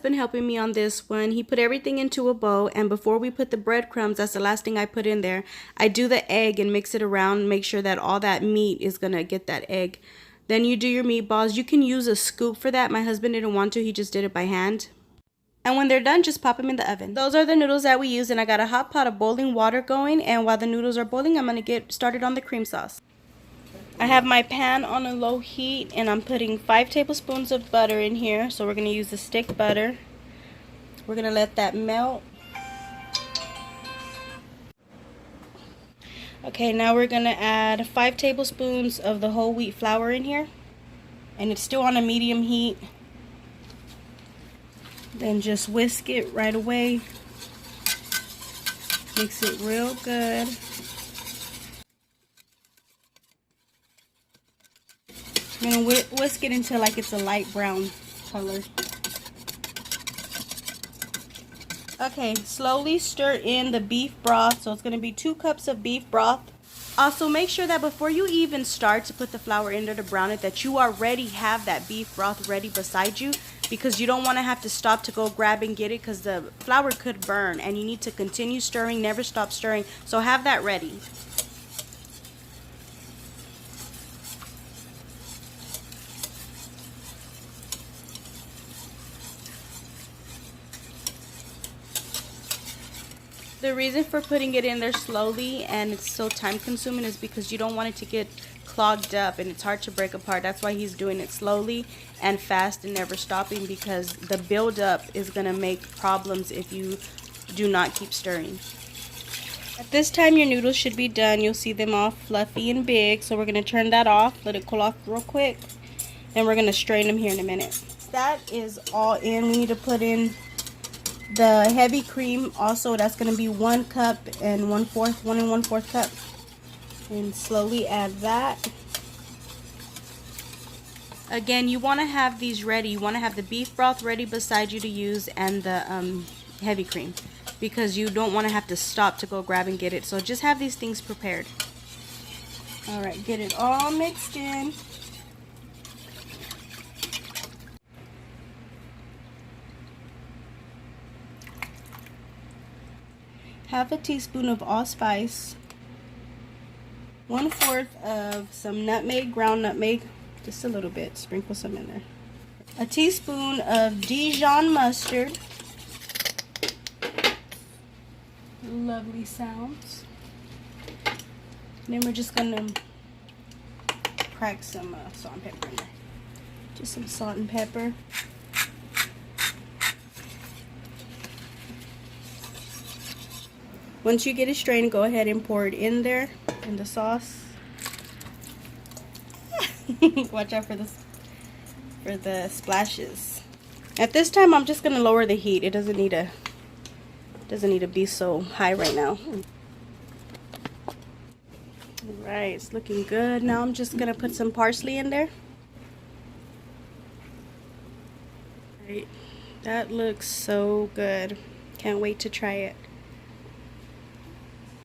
husband helping me on this one. He put everything into a bowl, and before we put the breadcrumbs, that's the last thing I put in there, I do the egg and mix it around, make sure that all that meat is gonna get that egg. Then you do your meatballs. You can use a scoop for that. My husband didn't want to, he just did it by hand. And when they're done, just pop them in the oven. Those are the noodles that we use, and I got a hot pot of boiling water going, and while the noodles are boiling, I'm gonna get started on the cream sauce. I have my pan on a low heat, and I'm putting 5 tablespoons of butter in here. So we're gonna use the stick butter. We're gonna let that melt. Okay, now we're gonna add 5 tablespoons of the whole wheat flour in here, and it's still on a medium heat. Then just whisk it right away. Mix it real good. I'm gonna whisk it until like it's a light brown color. Okay, slowly stir in the beef broth. So it's gonna be 2 cups of beef broth. Also, make sure that before you even start to put the flour in there to brown it, that you already have that beef broth ready beside you, because you don't want to have to stop to go grab and get it, because the flour could burn, and you need to continue stirring, never stop stirring. So have that ready. The reason for putting it in there slowly and it's so time consuming is because you don't want it to get clogged up and it's hard to break apart. That's why he's doing it slowly and fast and never stopping, because the buildup is going to make problems if you do not keep stirring. At this time your noodles should be done. You'll see them all fluffy and big. So we're going to turn that off, let it cool off real quick, and we're going to strain them here in a minute. That is all in. We need to put in the heavy cream also. That's going to be 1 cup and 1 1/4 cup, and slowly add that. Again, you want to have these ready. You want to have the beef broth ready beside you to use, and the heavy cream, because you don't want to have to stop to go grab and get it. So just have these things prepared. Alright, get it all mixed in. Half a teaspoon of allspice, 1/4 of some nutmeg, ground nutmeg, just a little bit, sprinkle some in there. A teaspoon of Dijon mustard. Lovely sounds. And then we're just gonna crack some salt and pepper in there. Just some salt and pepper. Once you get it strained, go ahead and pour it in there, in the sauce. Watch out for the splashes. At this time, I'm just gonna lower the heat. It doesn't need to be so high right now. Alright, it's looking good. Now I'm just gonna put some parsley in there. Right, that looks so good. Can't wait to try it.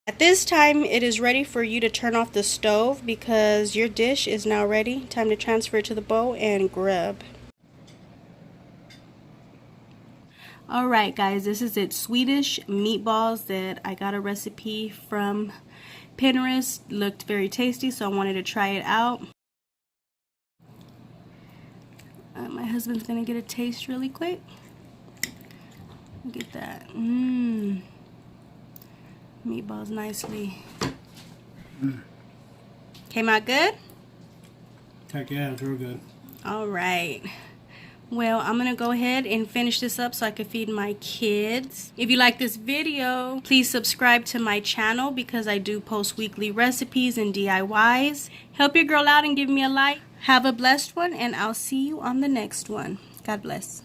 At this time, it is ready for you to turn off the stove, because your dish is now ready. Time to transfer it to the bowl and grub. Alright guys, this is it. Swedish meatballs that I got a recipe from Pinterest. Looked very tasty, so I wanted to try it out. My husband's gonna get a taste really quick. Look at that. Meatballs nicely. Came out good? Heck yeah, it's real good. Alright. Well, I'm going to go ahead and finish this up so I can feed my kids. If you like this video, please subscribe to my channel, because I do post weekly recipes and DIYs. Help your girl out and give me a like. Have a blessed one, and I'll see you on the next one. God bless.